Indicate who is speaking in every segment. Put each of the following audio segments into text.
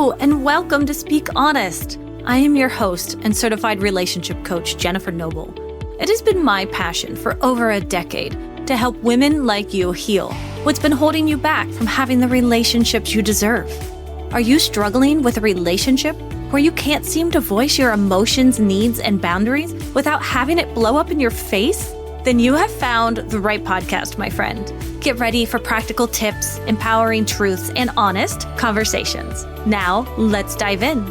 Speaker 1: Hello, and welcome to Speak Honest. I am your host and certified relationship coach, Jennifer Noble. It has been my passion for over a decade to help women like you heal what's been holding you back from having the relationships you deserve. Are you struggling with a relationship where you can't seem to voice your emotions, needs, and boundaries without having it blow up in your face? Then you have found the right podcast, my friend. Get ready for practical tips, empowering truths, and honest conversations. Now, let's dive in.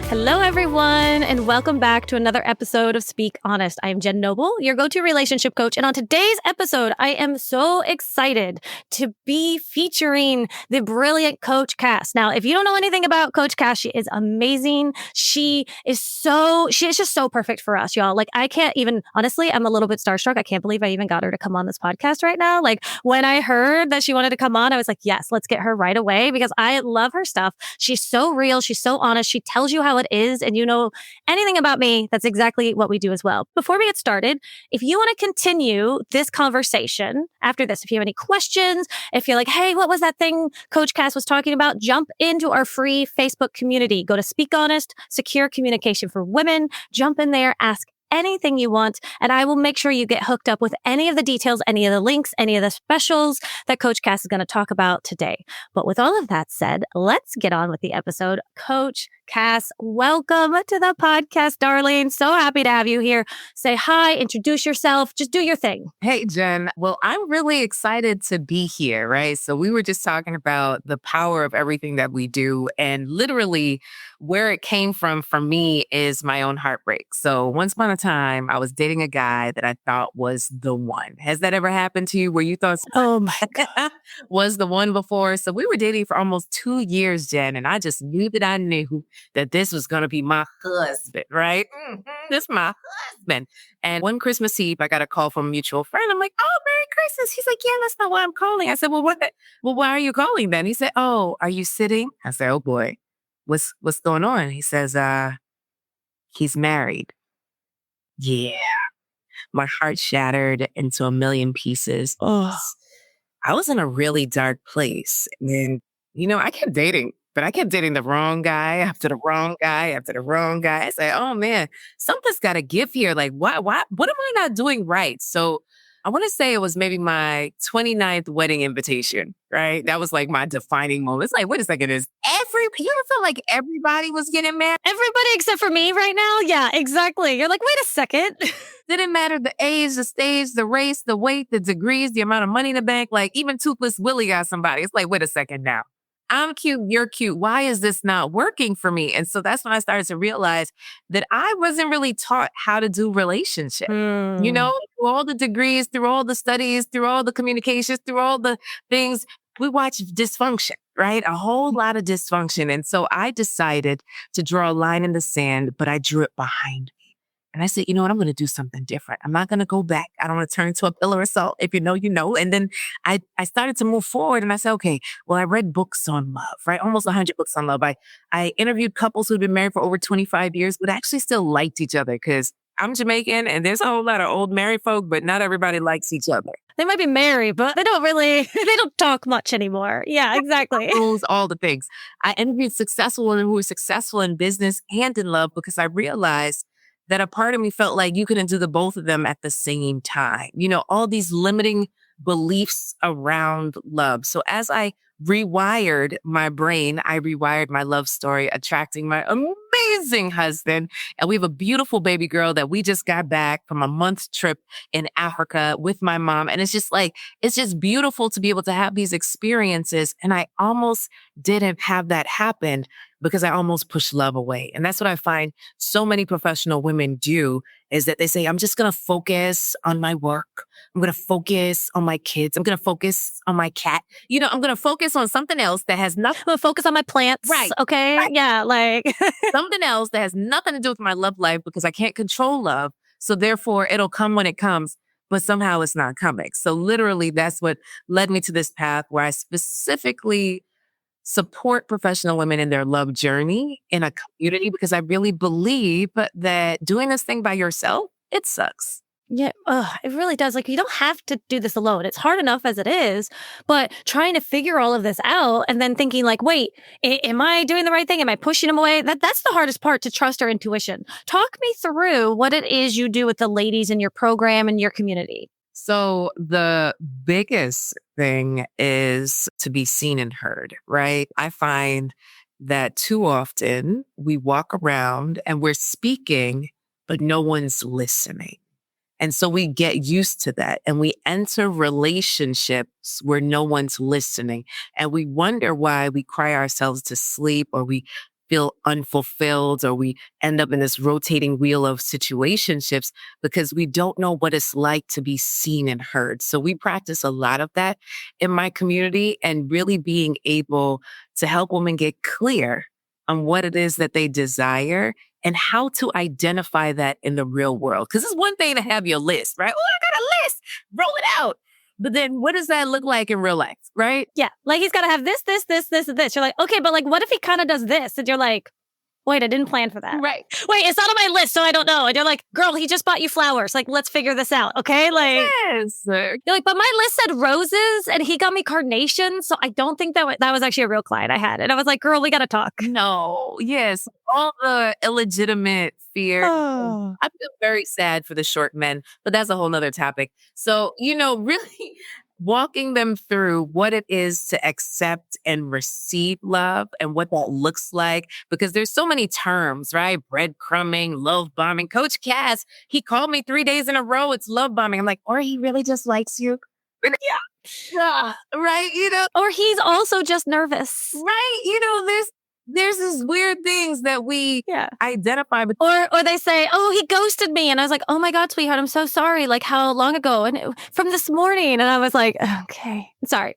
Speaker 1: Hello, everyone, and welcome back to another episode of Speak Honest. I am Jen Noble, your go-to relationship coach. And on today's episode, I am so excited to be featuring the brilliant Coach Cass. Now, if you don't know anything about Coach Cass, she is amazing. She is just so perfect for us, y'all. Like, I can't even, honestly, I'm a little bit starstruck. I can't believe I even got her to come on this podcast right now. Like, when I heard that she wanted to come on, I was like, yes, let's get her right away because I love her stuff. She's so real. She's so honest. She tells you how it is. And you know anything about me, that's exactly what we do as well. Before we get started, if you want to continue this conversation after this, if you have any questions, if you're like, hey, what was that thing Coach Cass was talking about? Jump into our free Facebook community. Go to Speak Honest, Secure Communication for Women. Jump in there, ask anything you want, and I will make sure you get hooked up with any of the details, any of the links, any of the specials that Coach Cass is going to talk about today. But with all of that said, let's get on with the episode. Coach Cass, welcome to the podcast, darling. So happy to have you here. Say hi, introduce yourself, just do your thing.
Speaker 2: Hey, Jen. Well, I'm really excited to be here, right? So we were just talking about the power of everything that we do, and literally where it came from for me is my own heartbreak. So once upon a time, I was dating a guy that I thought was the one. Has that ever happened to you where you thought
Speaker 1: Oh my God.
Speaker 2: was the one before? So we were dating for almost 2 years, Jen, and I just knew that I knew that this was going to be my husband, right? This is my husband. And one Christmas Eve, I got a call from a mutual friend. I'm like, oh, Merry Christmas. He's like, yeah, that's not why I'm calling. I said, well, what? Well, why are you calling then? He said, oh, are you sitting? I said, oh boy, what's going on? He says, he's married. Yeah. My heart shattered into a million pieces. Oh, I was in a really dark place. And, I kept dating, but I kept dating the wrong guy after the wrong guy after the wrong guy. I said, oh man, something's got to give here. Like, what am I not doing right? So I want to say it was maybe my 29th wedding invitation, right? That was like my defining moment. It's like, wait a second, you ever felt like everybody was getting married?
Speaker 1: Everybody except for me right now? Yeah, exactly. You're like, wait a second.
Speaker 2: Didn't matter the age, the stage, the race, the weight, the degrees, the amount of money in the bank. Like even Toothless Willie got somebody. It's like, wait a second now. I'm cute, you're cute. Why is this not working for me? And so that's when I started to realize that I wasn't really taught how to do relationships. Through all the degrees, through all the studies, through all the communications, through all the things, we watch dysfunction, right? A whole lot of dysfunction. And so I decided to draw a line in the sand, but I drew it behind me. And I said, you know what? I'm going to do something different. I'm not going to go back. I don't want to turn into a pillar of salt. If you know, you know. And then I started to move forward and I said, okay, well, I read books on love, right? Almost 100 books on love. I interviewed couples who'd been married for over 25 years, but actually still liked each other because I'm Jamaican and there's a whole lot of old married folk, but not everybody likes each other.
Speaker 1: They might be married, but they don't talk much anymore. Yeah, exactly.
Speaker 2: Rules, all the things. I interviewed successful women who were successful in business and in love because I realized that a part of me felt like you couldn't do the both of them at the same time. All these limiting beliefs around love. So as I rewired my brain, I rewired my love story, attracting my amazing husband. And we have a beautiful baby girl that we just got back from a month trip in Africa with my mom. And it's just beautiful to be able to have these experiences. And I almost didn't have that happen because I almost pushed love away. And that's what I find so many professional women do is that they say, I'm just going to focus on my work. I'm going to focus on my kids. I'm going to focus on my cat. I'm going to focus on something else that has nothing.
Speaker 1: I'm going to focus on my plants.
Speaker 2: Right.
Speaker 1: Okay.
Speaker 2: Right.
Speaker 1: Yeah. Like
Speaker 2: something else that has nothing to do with my love life because I can't control love. So therefore it'll come when it comes, but somehow it's not coming. So literally that's what led me to this path where I specifically support professional women in their love journey in a community because I really believe that doing this thing by yourself, it sucks.
Speaker 1: Yeah, it really does. Like, you don't have to do this alone. It's hard enough as it is, but trying to figure all of this out and then thinking like, wait, am I doing the right thing? Am I pushing him away? That's the hardest part, to trust our intuition. Talk me through what it is you do with the ladies in your program and your community.
Speaker 2: So the biggest thing is to be seen and heard, right? I find that too often we walk around and we're speaking, but no one's listening. And so we get used to that and we enter relationships where no one's listening. And we wonder why we cry ourselves to sleep, or we feel unfulfilled, or we end up in this rotating wheel of situationships because we don't know what it's like to be seen and heard. So we practice a lot of that in my community, and really being able to help women get clear on what it is that they desire and how to identify that in the real world. Because it's one thing to have your list, right? Oh, I got a list, roll it out. But then what does that look like in real life, right?
Speaker 1: Yeah. Like, he's got to have this, and this. You're like, okay, but like, what if he kind of does this? And you're like, wait, I didn't plan for that.
Speaker 2: Right.
Speaker 1: Wait, it's not on my list, so I don't know. And you're like, girl, he just bought you flowers. Like, let's figure this out. Okay. Like,
Speaker 2: Yes.
Speaker 1: you're like, but my list said roses and he got me carnations. So I don't think that was actually a real client I had. And I was like, girl, we got to talk.
Speaker 2: No. Yes. All the illegitimate fear.
Speaker 1: Oh.
Speaker 2: I feel very sad for the short men, but that's a whole nother topic. So, really walking them through what it is to accept and receive love and what that looks like, because there's so many terms, right? Breadcrumbing, love bombing. Coach Cass, he called me 3 days in a row. It's love bombing. I'm like, or he really just likes you. Yeah. Right.
Speaker 1: Or he's also just nervous.
Speaker 2: Right. There's these weird things that we identify with.
Speaker 1: Or they say, oh, he ghosted me. And I was like, oh my God, sweetheart, I'm so sorry. Like, how long ago? And from this morning. And I was like, okay, sorry.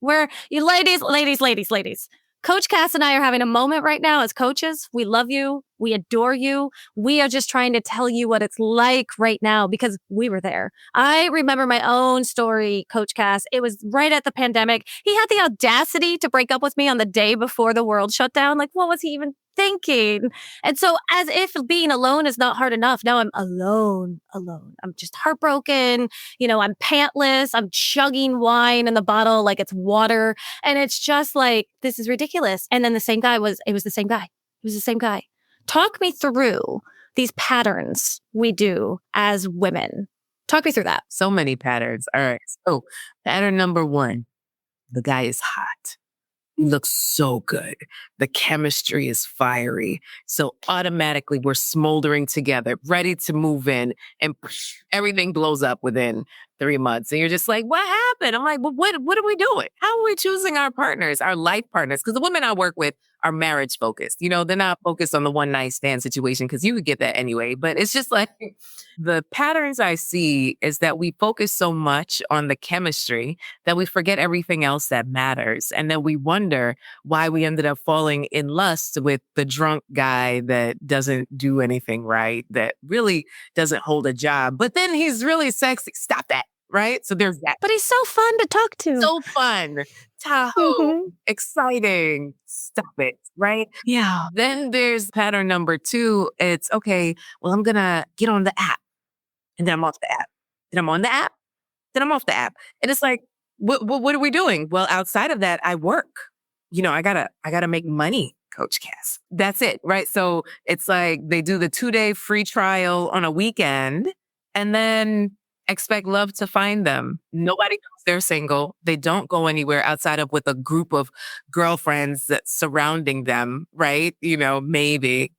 Speaker 1: You ladies. Coach Cass and I are having a moment right now as coaches. We love you. We adore you. We are just trying to tell you what it's like right now because we were there. I remember my own story, Coach Cass. It was right at the pandemic. He had the audacity to break up with me on the day before the world shut down. Like, what was he even thinking? And so, as if being alone is not hard enough, now I'm alone. I'm just heartbroken. I'm pantless. I'm chugging wine in the bottle like it's water. And it's just like, this is ridiculous. And then the same guy was the same guy. He was the same guy. Talk me through these patterns we do as women. Talk me through that.
Speaker 2: So many patterns. All right. So pattern number 1, the guy is hot. He looks so good. The chemistry is fiery. So automatically we're smoldering together, ready to move in, and everything blows up within 3 months. And you're just like, what happened? I'm like, well, what are we doing? How are we choosing our partners, our life partners? Because the women I work with are marriage focused. They're not focused on the one night stand situation, because you could get that anyway. But it's just like the patterns I see is that we focus so much on the chemistry that we forget everything else that matters. And then we wonder why we ended up falling in lust with the drunk guy that doesn't do anything right, that really doesn't hold a job, but then he's really sexy. Stop that. Right? So there's that.
Speaker 1: But he's so fun to talk to.
Speaker 2: So fun. Tahoe. Exciting. Stop it. Right?
Speaker 1: Yeah.
Speaker 2: Then there's pattern number 2. It's, okay, well, I'm going to get on the app. And then I'm off the app. Then I'm on the app. Then I'm off the app. And it's like, what are we doing? Well, outside of that, I work. I gotta make money, Coach Cass. That's it. Right? So it's like they do the 2-day free trial on a weekend and then expect love to find them. Nobody knows they're single. They don't go anywhere outside of with a group of girlfriends that's surrounding them, right? Maybe,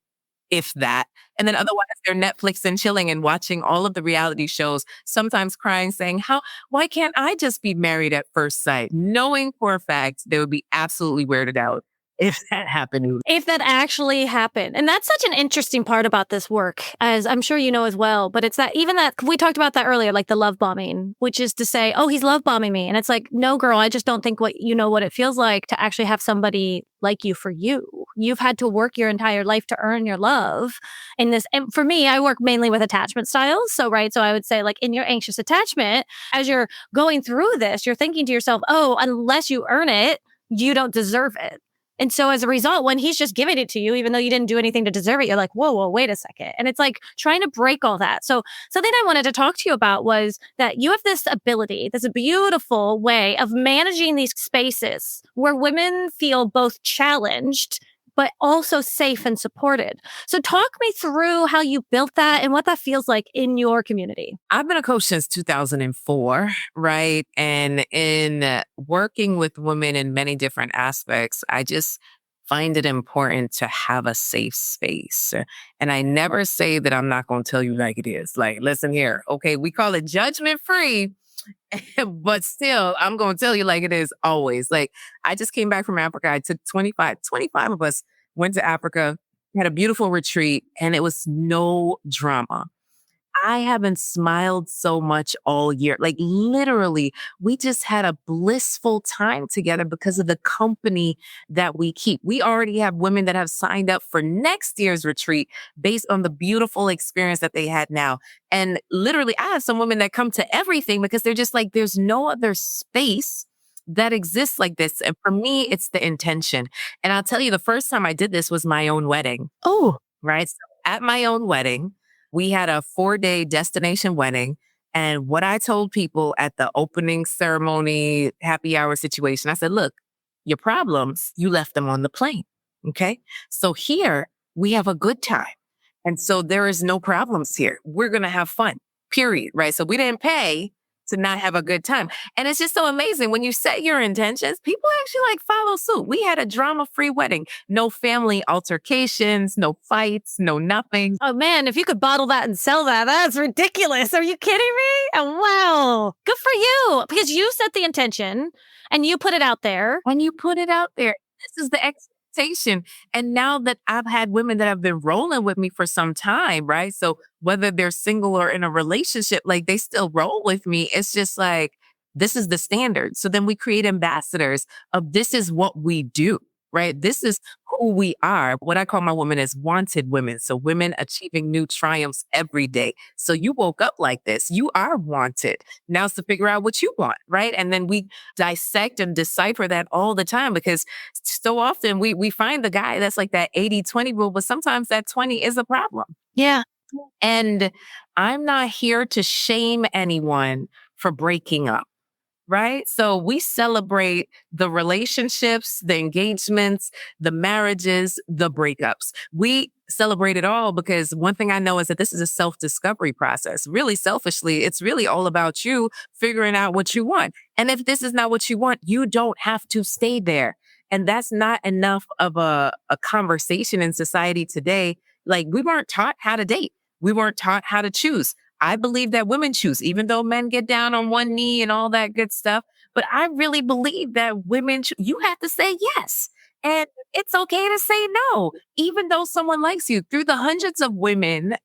Speaker 2: if that. And then otherwise they're Netflix and chilling and watching all of the reality shows, sometimes crying, saying, why can't I just be married at first sight? Knowing for a fact they would be absolutely weirded out if that happened.
Speaker 1: If that actually happened. And that's such an interesting part about this work, as I'm sure you know as well. But it's that we talked about that earlier, like the love bombing, which is to say, oh, he's love bombing me. And it's like, no, girl, I just don't think what it feels like to actually have somebody like you for you. You've had to work your entire life to earn your love in this. And for me, I work mainly with attachment styles. So I would say, like, in your anxious attachment, as you're going through this, you're thinking to yourself, oh, unless you earn it, you don't deserve it. And so as a result, when he's just giving it to you, even though you didn't do anything to deserve it, you're like, whoa, wait a second. And it's like trying to break all that. So something I wanted to talk to you about was that you have this ability, this beautiful way of managing these spaces where women feel both challenged but also safe and supported. So talk me through how you built that and what that feels like in your community.
Speaker 2: I've been a coach since 2004, right? And in working with women in many different aspects, I just find it important to have a safe space. And I never say that I'm not going to tell you like it is. Like, listen here. Okay, we call it judgment free, but still, I'm going to tell you like it is always. Like, I just came back from Africa. I took 25 of us went to Africa, had a beautiful retreat, and it was no drama. I haven't smiled so much all year. Like literally, we just had a blissful time together because of the company that we keep. We already have women that have signed up for next year's retreat based on the beautiful experience that they had now. And literally, I have some women that come to everything because they're just like, there's no other space that exists like this. And for me, it's the intention. And I'll tell you, the first time I did this was my own wedding.
Speaker 1: Oh,
Speaker 2: Right. So at my own wedding, we had a 4-day destination wedding. And what I told people at the opening ceremony, happy hour situation, I said, look, your problems, you left them on the plane. Okay. So here we have a good time. And so there is no problems here. We're going to have fun, period. Right. So we didn't pay to not have a good time. And it's just so amazing. When you set your intentions, people actually like follow suit. We had a drama-free wedding. No family altercations, no fights, no nothing.
Speaker 1: oh man, if you could bottle that and sell that, that's ridiculous. Are you kidding me? Oh, wow. Good for you. Because you set the intention and you put it out there.
Speaker 2: When you put it out there, this is the expectation. And now that I've had women that have been rolling with me for some time, right? So whether they're single or in a relationship, like they still roll with me. It's just like, this is the standard. So then we create ambassadors of this is what we do, right? This is who we are. What I call my women is wanted women. So women achieving new triumphs every day. So you woke up like this. You are wanted. Now it's to figure out what you want, right? And then we dissect and decipher that all the time because so often we find the guy that's like that 80-20 rule, but sometimes that 20 is a problem.
Speaker 1: Yeah.
Speaker 2: And I'm not here to shame anyone for breaking up. Right? So we celebrate the relationships, the engagements, the marriages, the breakups. We celebrate it all because one thing I know is that this is a self-discovery process. Really selfishly, it's really all about you figuring out what you want. And if this is not what you want, you don't have to stay there. And that's not enough of a conversation in society today. Like we weren't taught how to date. We weren't taught how to choose. I believe that women choose, even though men get down on one knee and all that good stuff. But I really believe that women, you have to say yes. And it's okay to say no, even though someone likes you. Through the hundreds of women,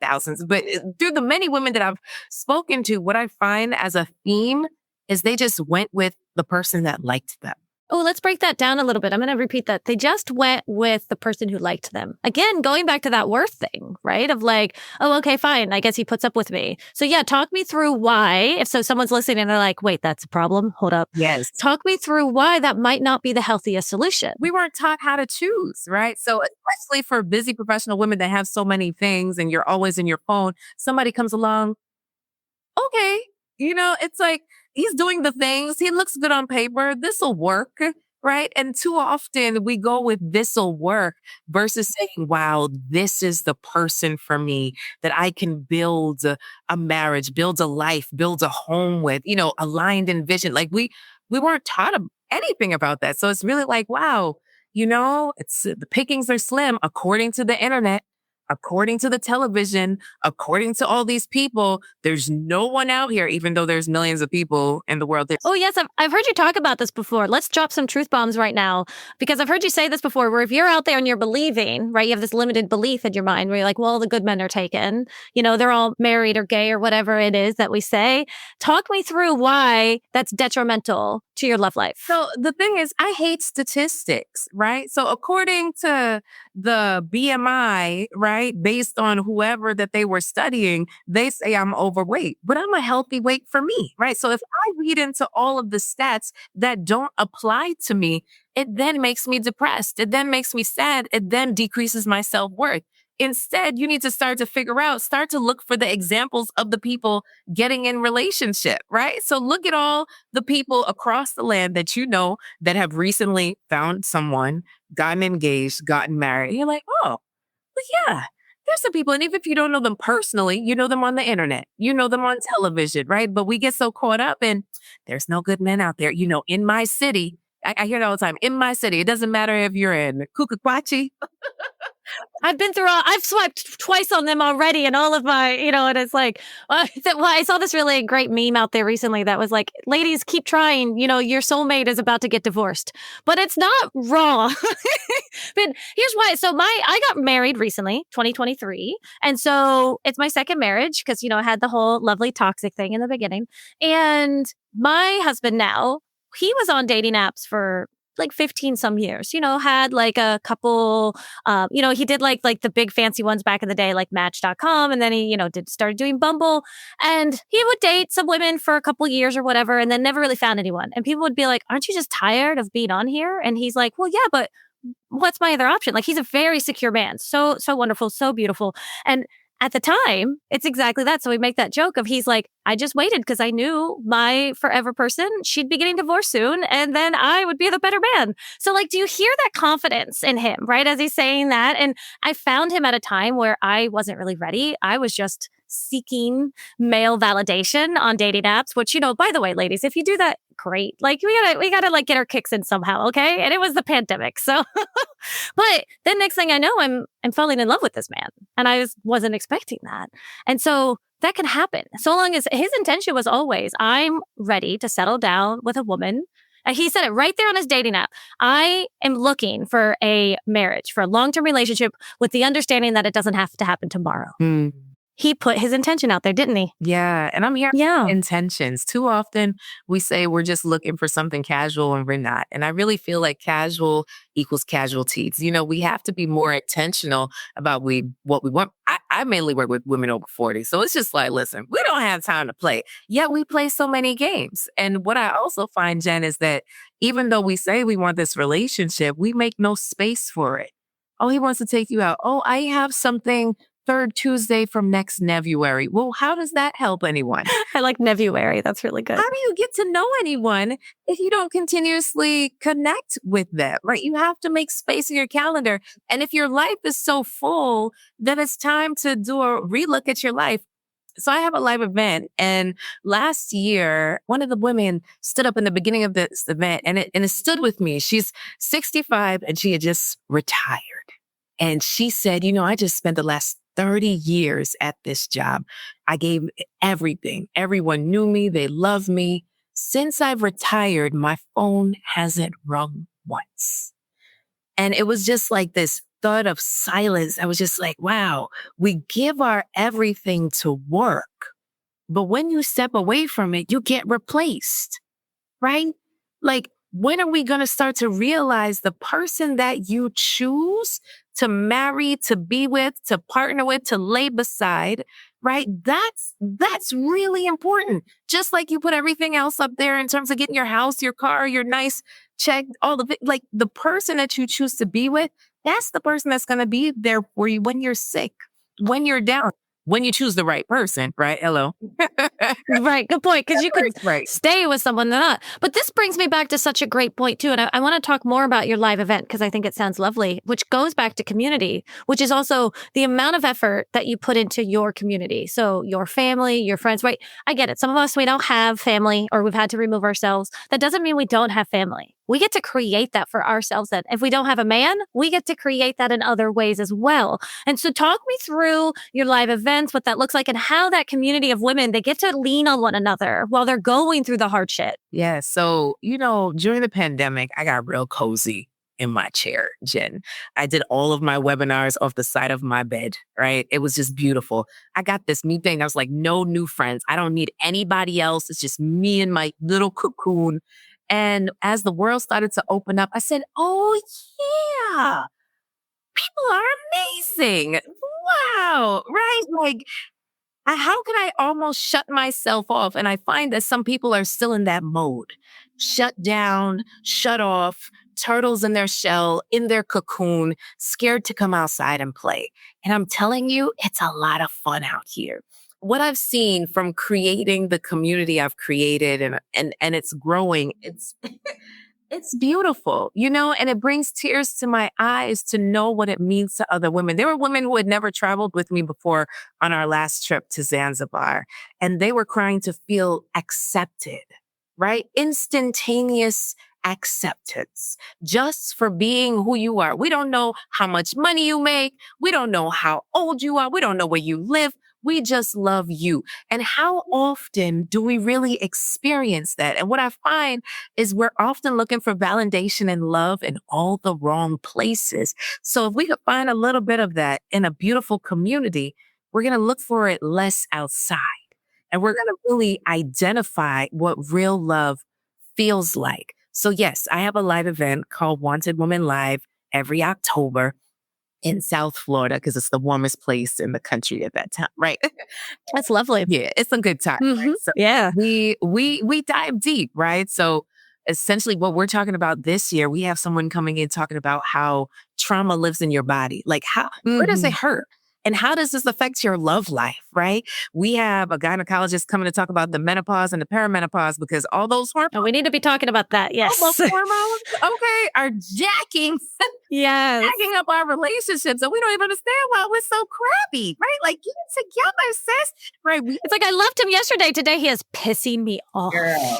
Speaker 2: thousands, but through the many women that I've spoken to, what I find as a theme is they just went with the person that liked them.
Speaker 1: Oh, let's break that down a little bit. I'm going to repeat that. They just went with the person who liked them. Again, going back to that worth thing, right? Of like, oh, okay, fine. I guess he puts up with me. So yeah, talk me through why, if so someone's listening and they're like, wait, that's a problem. Hold up.
Speaker 2: Yes.
Speaker 1: Talk me through why that might not be the healthiest solution.
Speaker 2: We weren't taught how to choose, right? So especially for busy professional women that have so many things and you're always in your phone, somebody comes along, okay, it's like, he's doing the things. He looks good on paper. This'll work, right? And too often we go with this'll work versus saying, wow, this is the person for me that I can build a marriage, build a life, build a home with, aligned in vision. Like we weren't taught anything about that. So it's really like, wow, it's the pickings are slim according to the internet. According to the television, according to all these people, there's no one out here, even though there's millions of people in the world.
Speaker 1: Oh, yes. I've heard you talk about this before. Let's drop some truth bombs right now, because I've heard you say this before, where if you're out there and you're believing, right, you have this limited belief in your mind where you're like, well, the good men are taken, they're all married or gay or whatever it is that we say. Talk me through why that's detrimental to your love life?
Speaker 2: So the thing is, I hate statistics, right? So according to the BMI, right, based on whoever that they were studying, they say I'm overweight, but I'm a healthy weight for me, right? So if I read into all of the stats that don't apply to me, it then makes me depressed. It then makes me sad. It then decreases my self-worth. Instead, you need to start to look for the examples of the people getting in relationship, right? So look at all the people across the land that you know that have recently found someone, gotten engaged, gotten married. And you're like, oh, well, yeah, there's some people. And even if you don't know them personally, you know them on the internet, you know them on television, right? But we get so caught up in there's no good men out there. You know, in my city, I hear it all the time. In my city, it doesn't matter if you're in Kukakwachi.
Speaker 1: I've swiped twice on them already and all of my, and it's like, I saw this really great meme out there recently that was like, ladies, keep trying, your soulmate is about to get divorced, but it's not wrong. But here's why. So I got married recently, 2023. And so it's my second marriage because, I had the whole lovely toxic thing in the beginning. And my husband now, he was on dating apps for like 15 some years, had like a couple, he did like the big fancy ones back in the day, like Match.com. And then he, started doing Bumble, and he would date some women for a couple years or whatever, and then never really found anyone. And people would be like, aren't you just tired of being on here? And he's like, well, yeah, but what's my other option? Like, he's a very secure man. So wonderful, so beautiful. And at the time, it's exactly that. So we make that joke of, he's like, I just waited because I knew my forever person, she'd be getting divorced soon, and then I would be the better man. So like, do you hear that confidence in him, right? As he's saying that. And I found him at a time where I wasn't really ready. I was just seeking male validation on dating apps, which, by the way, ladies, if you do that, great. Like, we gotta like get our kicks in somehow. Okay. And it was the pandemic. So, but then next thing I know, I'm falling in love with this man, and I wasn't expecting that. And so that can happen. So long as his intention was always, I'm ready to settle down with a woman. He said it right there on his dating app. I am looking for a marriage, for a long-term relationship, with the understanding that it doesn't have to happen tomorrow. He put his intention out there, didn't he?
Speaker 2: Yeah. And I'm hearing intentions. Too often we say we're just looking for something casual, and we're not. And I really feel like casual equals casualties. We have to be more intentional about what we want. I mainly work with women over 40. So it's just like, listen, we don't have time to play. Yet we play so many games. And what I also find, Jen, is that even though we say we want this relationship, we make no space for it. Oh, he wants to take you out. Oh, I have something third Tuesday from next Nevuary. Well, how does that help anyone?
Speaker 1: I like Nevuary. That's really good.
Speaker 2: How do you get to know anyone if you don't continuously connect with them, right? You have to make space in your calendar. And if your life is so full, then it's time to do a relook at your life. So I have a live event, and last year, one of the women stood up in the beginning of this event, and it stood with me. She's 65 and she had just retired. And she said, I just spent the last 30 years at this job. I gave everything. Everyone knew me. They love me. Since I've retired, my phone hasn't rung once. And it was just like this thought of silence. I was just like, wow, we give our everything to work. But when you step away from it, you get replaced, right? Like, when are we going to start to realize the person that you choose to marry, to be with, to partner with, to lay beside, right? That's really important. Just like you put everything else up there in terms of getting your house, your car, your nice check, all of it. Like, the person that you choose to be with, that's the person that's going to be there for you when you're sick, when you're down, when you choose the right person, right? Hello.
Speaker 1: Right. Good point. Because you could stay with someone or not. But this brings me back to such a great point, too. And I want to talk more about your live event, because I think it sounds lovely, which goes back to community, which is also the amount of effort that you put into your community. So your family, your friends, right? I get it. Some of us, we don't have family, or we've had to remove ourselves. That doesn't mean we don't have family. We get to create that for ourselves. That if we don't have a man, we get to create that in other ways as well. And so talk me through your live events, what that looks like, and how that community of women, they get to lean on one another while they're going through the hard shit.
Speaker 2: Yeah. So, during the pandemic, I got real cozy in my chair, Jen. I did all of my webinars off the side of my bed, right? It was just beautiful. I got this new thing. I was like, no new friends. I don't need anybody else. It's just me and my little cocoon. And as the world started to open up, I said, oh yeah, people are amazing. Wow. Right. Like, how can I almost shut myself off? And I find that some people are still in that mode. Shut down, shut off, turtles in their shell, in their cocoon, scared to come outside and play. And I'm telling you, it's a lot of fun out here. What I've seen from creating the community I've created and it's growing, it's beautiful, and it brings tears to my eyes to know what it means to other women. There were women who had never traveled with me before on our last trip to Zanzibar, and they were crying to feel accepted, right? Instantaneous acceptance just for being who you are. We don't know how much money you make. We don't know how old you are. We don't know where you live. We just love you. And how often do we really experience that? And what I find is we're often looking for validation and love in all the wrong places. So if we could find a little bit of that in a beautiful community, we're going to look for it less outside. And we're going to really identify what real love feels like. So yes, I have a live event called Wanted Woman Live every October in South Florida because it's the warmest place in the country at that time, right?
Speaker 1: That's lovely.
Speaker 2: Yeah, it's a good time.
Speaker 1: Mm-hmm.
Speaker 2: Right? So
Speaker 1: yeah.
Speaker 2: We dive deep, right? So essentially what we're talking about this year, we have someone coming in talking about how trauma lives in your body. Like where does it hurt? And how does this affect your love life, right? We have a gynecologist coming to talk about the menopause and the perimenopause because all those hormones.
Speaker 1: Oh, we need to be talking about that. Yes.
Speaker 2: All those hormones, okay, are jacking up our relationships. And we don't even understand why we're so crappy, right? Like, get it together, sis. Right?
Speaker 1: It's like I left him yesterday. Today he is pissing me off.
Speaker 2: Girl.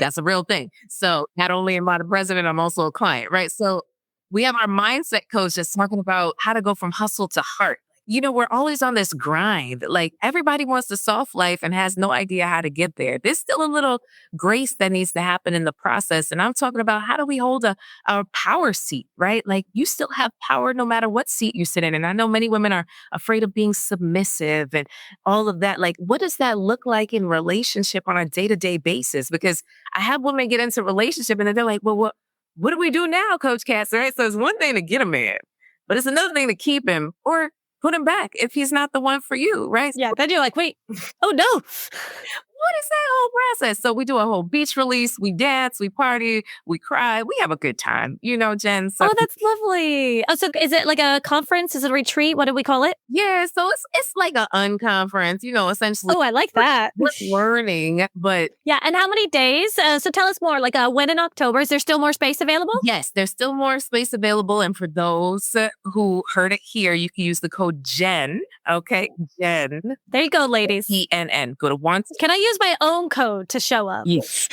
Speaker 2: That's a real thing. So not only am I the president, I'm also a client, right? So we have our mindset coach that's talking about how to go from hustle to heart. We're always on this grind. Like everybody wants the soft life and has no idea how to get there. There's still a little grace that needs to happen in the process. And I'm talking about how do we hold our power seat, right? Like you still have power no matter what seat you sit in. And I know many women are afraid of being submissive and all of that. Like, what does that look like in relationship on a day-to-day basis? Because I have women get into a relationship and then they're like, well, what do we do now, Coach Cass? Right? So it's one thing to get a man, but it's another thing to keep him or put him back if he's not the one for you, right?
Speaker 1: Yeah, then you're like, wait, oh no.
Speaker 2: What is that whole process? So we do a whole beach release, we dance, we party, we cry, we have a good time, Jen. So
Speaker 1: that's lovely. Oh, so is it like a conference? Is it a retreat? What do we call it?
Speaker 2: Yeah, so it's like an unconference, essentially.
Speaker 1: Oh, I like that.
Speaker 2: We're learning, but
Speaker 1: yeah. And how many days? So tell us more. Like when in October? Is there still more space available?
Speaker 2: Yes, there's still more space available. And for those who heard it here, you can use the code JEN. Okay, JEN.
Speaker 1: There you go, ladies.
Speaker 2: ENN. Go to once.
Speaker 1: Can I use my own code to show up?
Speaker 2: Yes.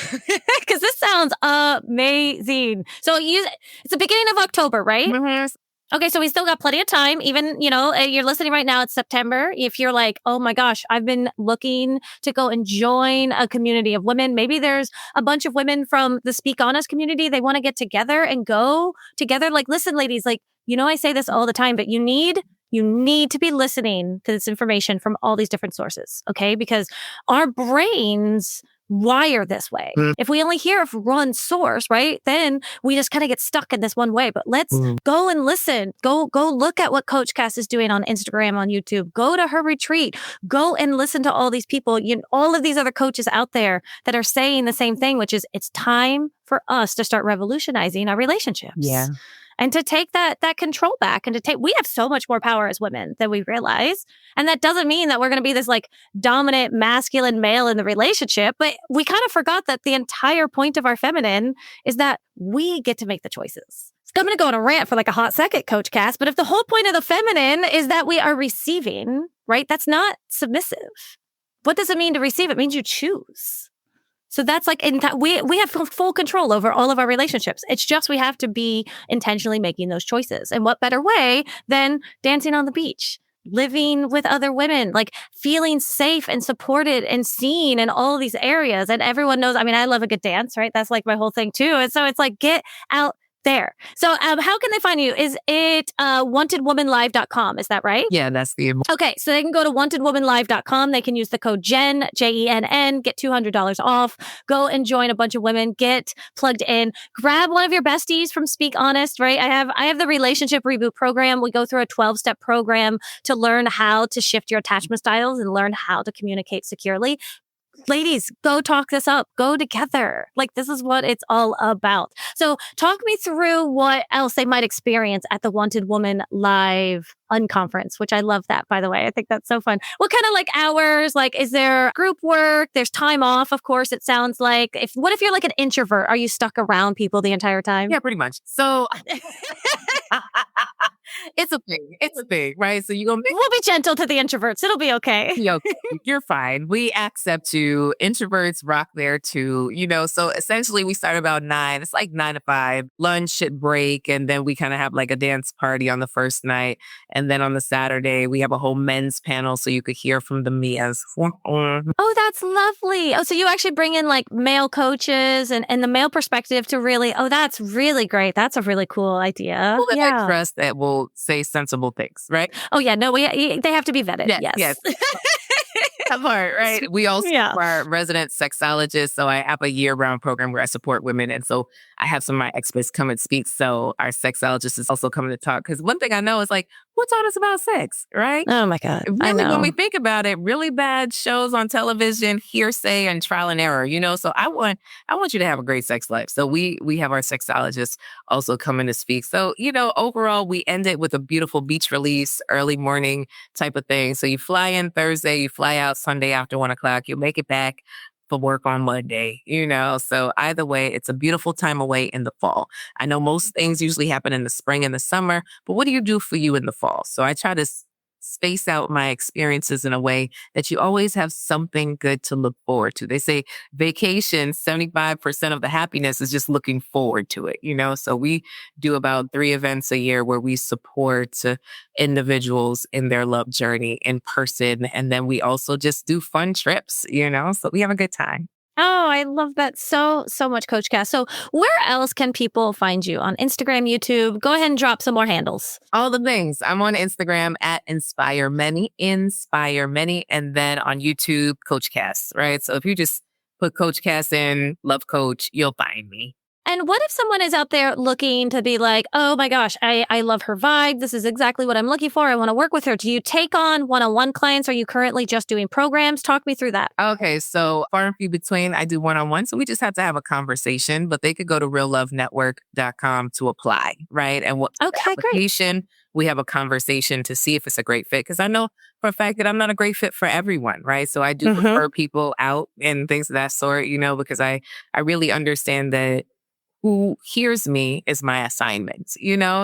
Speaker 1: Because this sounds amazing. So it's the beginning of October, right?
Speaker 2: Mm-hmm.
Speaker 1: Okay, so we still got plenty of time. Even, you're listening right now, it's September. If you're like, oh my gosh, I've been looking to go and join a community of women. Maybe there's a bunch of women from the Speak Honest community. They want to get together and go together. Like, listen, ladies, like, I say this all the time, but you need to be listening to this information from all these different sources, okay? Because our brains wire this way. If we only hear of one source, right, then we just kind of get stuck in this one way. But let's go and listen. Go look at what Coach Cass is doing on Instagram, on YouTube. Go to her retreat. Go and listen to all these people, all of these other coaches out there that are saying the same thing, which is it's time for us to start revolutionizing our relationships.
Speaker 2: Yeah.
Speaker 1: And to take that control back and we have so much more power as women than we realize. And that doesn't mean that we're going to be this like dominant masculine male in the relationship, but we kind of forgot that the entire point of our feminine is that we get to make the choices. I'm going to go on a rant for like a hot second, Coach Cass, but if the whole point of the feminine is that we are receiving, right? That's not submissive. What does it mean to receive? It means you choose. So that's like, we have full control over all of our relationships. It's just we have to be intentionally making those choices. And what better way than dancing on the beach, living with other women, like feeling safe and supported and seen in all of these areas. And everyone knows, I love a good dance, right? That's like my whole thing too. And so it's like, get out There. So how can they find you? Is it wantedwomanlive.com? Is that right?
Speaker 2: Yeah, that's the...
Speaker 1: Okay, so they can go to wantedwomanlive.com. They can use the code JENN, JENN, get $200 off. Go and join a bunch of women. Get plugged in. Grab one of your besties from Speak Honest, right? I have the Relationship Reboot program. We go through a 12-step program to learn how to shift your attachment styles and learn how to communicate securely. Ladies, go talk this up. Go together. Like, this is what it's all about. So talk me through what else they might experience at the Wanted Woman Live unconference, which I love that, by the way. I think that's so fun. What kind of like hours? Like, is there group work? There's time off, of course, it sounds like. What if you're like an introvert? Are you stuck around people the entire time?
Speaker 2: Yeah, pretty much. So it's a thing. It's a thing, right? So we'll
Speaker 1: be gentle to the introverts. It'll be okay.
Speaker 2: You're fine. We accept you. Introverts rock there too, So essentially we start about 9. It's like 9 to 5, lunch at break. And then we kind of have like a dance party on the first night. And then on the Saturday, we have a whole men's panel so you could hear from the Mias.
Speaker 1: Oh, that's lovely. Oh, so you actually bring in like male coaches and the male perspective to really, that's really great. That's a really cool idea.
Speaker 2: People that I trust that will say sensible things, right?
Speaker 1: Oh, yeah. No, they have to be vetted. Yes.
Speaker 2: That part, right? We also are resident sexologists. So I have a year-round program where I support women. And so I have some of my experts come and speak. So our sexologist is also coming to talk. Because one thing I know is like, who taught us about sex, right?
Speaker 1: Oh, my God.
Speaker 2: Really,
Speaker 1: I know.
Speaker 2: when we think about it, really bad shows on television, hearsay and trial and error, So I want you to have a great sex life. So we have our sexologists also coming to speak. So, overall, we end it with a beautiful beach release, early morning type of thing. So you fly in Thursday, you fly out Sunday after 1:00, you'll make it back for work on Monday, So either way, it's a beautiful time away in the fall. I know most things usually happen in the spring and the summer, but what do you do for you in the fall? So I try to space out my experiences in a way that you always have something good to look forward to. They say vacation, 75% of the happiness is just looking forward to it, So we do about 3 events a year where we support individuals in their love journey in person. And then we also just do fun trips, So we have a good time.
Speaker 1: Oh, I love that so much, Coach Cass. So where else can people find you? On Instagram, YouTube? Go ahead and drop some more handles.
Speaker 2: All the things. I'm on Instagram at Inspire Many, and then on YouTube, Coach Cass, right? So if you just put Coach Cass in, Love Coach, you'll find me.
Speaker 1: And what if someone is out there looking to be like, oh my gosh, I love her vibe. This is exactly what I'm looking for. I want to work with her. Do you take on one-on-one clients? Are you currently just doing programs? Talk me through that.
Speaker 2: Okay, so far and few between, I do one-on-one. So we just have to have a conversation, but they could go to reallovenetwork.com to apply, right? And application, we have a conversation to see if it's a great fit. Because I know for a fact that I'm not a great fit for everyone, right? So I do refer people out and things of that sort, because I really understand that who hears me is my assignment,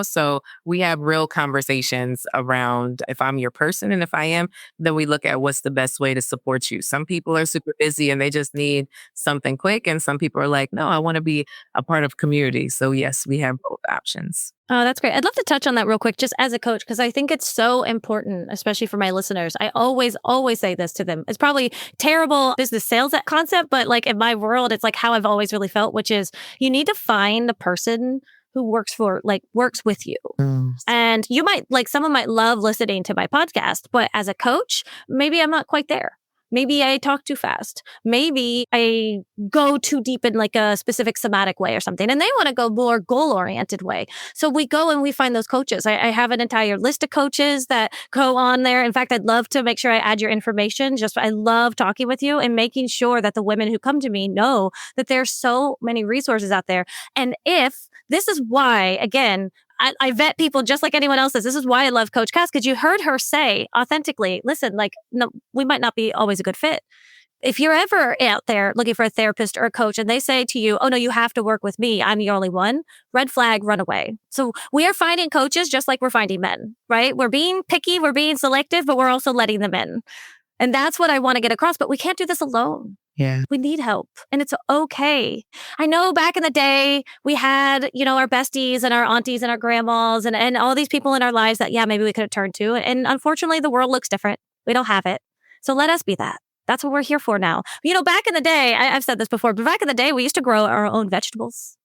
Speaker 2: So we have real conversations around if I'm your person, and if I am, then we look at what's the best way to support you. Some people are super busy and they just need something quick. And some people are like, no, I want to be a part of community. So yes, we have both options.
Speaker 1: Oh, that's great. I'd love to touch on that real quick, just as a coach, because I think it's so important, especially for my listeners. I always say this to them. It's probably terrible business sales concept, but like in my world, it's like how I've always really felt, which is you need to find the person who works with you. And you might someone might love listening to my podcast, but as a coach, maybe I'm not quite there. Maybe I talk too fast. Maybe I go too deep in like a specific somatic way or something. And they want to go more goal-oriented way. So we go and we find those coaches. I have an entire list of coaches that go on there. In fact, I'd love to make sure I add your information. I love talking with you and making sure that the women who come to me know that there's so many resources out there. And this is why, again, I vet people just like anyone else does. This is why I love Coach Cass, because you heard her say authentically, listen, no, we might not be always a good fit. If you're ever out there looking for a therapist or a coach and they say to you, oh no, you have to work with me, I'm the only one, red flag, run away. So we are finding coaches just like we're finding men, right? We're being picky, we're being selective, but we're also letting them in. And that's what I want to get across, but we can't do this alone.
Speaker 2: Yeah.
Speaker 1: We need help and it's okay. I know back in the day we had, our besties and our aunties and our grandmas and all these people in our lives that, maybe we could have turned to. And unfortunately, the world looks different. We don't have it. So let us be that. That's what we're here for now. Back in the day, I've said this before, but back in the day, we used to grow our own vegetables.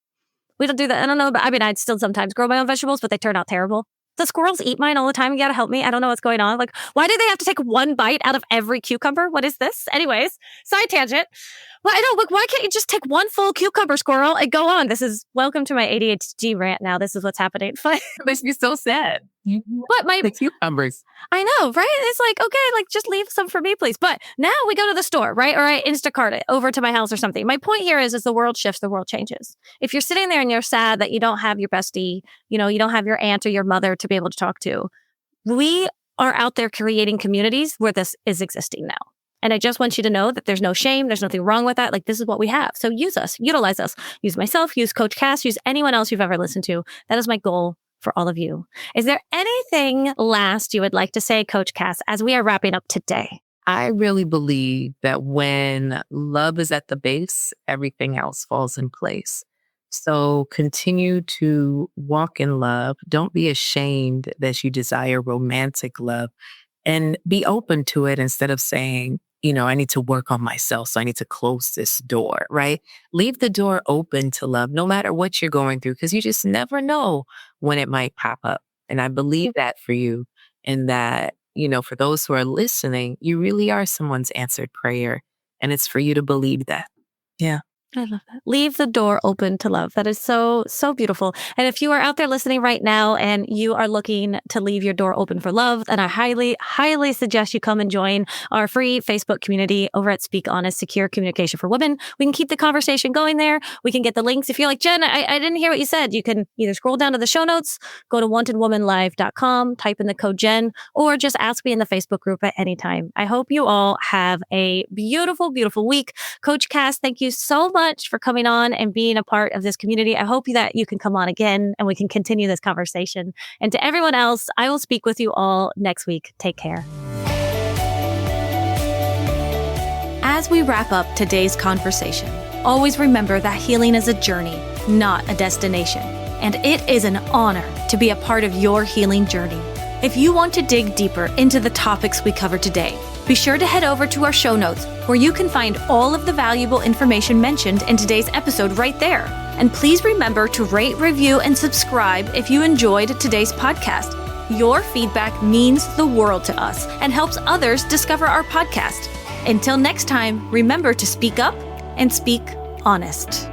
Speaker 3: We don't do that. I don't know. But I mean, I'd still sometimes grow my own vegetables, but they turn out terrible. The squirrels eat mine all the time. You got to help me. I don't know what's going on. Like, why do they have to take one bite out of every cucumber? What is this? Anyways, side tangent. Well, I don't look. Why can't you just take one full cucumber, squirrel, and go on? This is welcome to my ADHD rant. Now, this is what's happening. But
Speaker 2: It makes me so sad.
Speaker 3: what my
Speaker 2: The cucumbers.
Speaker 3: I know, right? It's like, okay, like just leave some for me, please. But now we go to the store, right? Or I Instacart it over to my house or something. My point here is as the world shifts, the world changes. If you're sitting there and you're sad that you don't have your bestie, you don't have your aunt or your mother to be able to talk to, we are out there creating communities where this is existing now. And I just want you to know that there's no shame. There's nothing wrong with that. Like, this is what we have. So use us, utilize us, use myself, use Coach Cass, use anyone else you've ever listened to. That is my goal for all of you. Is there anything last you would like to say, Coach Cass, as we are wrapping up today?
Speaker 2: I really believe that when love is at the base, everything else falls in place. So continue to walk in love. Don't be ashamed that you desire romantic love, and be open to it instead of saying, I need to work on myself, so I need to close this door, right? Leave the door open to love, no matter what you're going through, because you just never know when it might pop up. And I believe that for you, and that, for those who are listening, you really are someone's answered prayer. And it's for you to believe that. Yeah.
Speaker 3: I love that. Leave the door open to love. That is so, so beautiful. And if you are out there listening right now and you are looking to leave your door open for love, then I highly, highly suggest you come and join our free Facebook community over at Speak Honest, Secure Communication for Women. We can keep the conversation going there. We can get the links. If you're like, Jen, I didn't hear what you said, you can either scroll down to the show notes, go to wantedwomanlive.com, type in the code Jen, or just ask me in the Facebook group at any time. I hope you all have a beautiful, beautiful week. Coach Cass, thank you so much for coming on and being a part of this community. I hope that you can come on again and we can continue this conversation. And to everyone else, I will speak with you all next week. Take care.
Speaker 1: As we wrap up today's conversation, always remember that healing is a journey, not a destination. And it is an honor to be a part of your healing journey. If you want to dig deeper into the topics we covered today, be sure to head over to our show notes where you can find all of the valuable information mentioned in today's episode right there. And please remember to rate, review, and subscribe if you enjoyed today's podcast. Your feedback means the world to us and helps others discover our podcast. Until next time, remember to speak up and speak honest.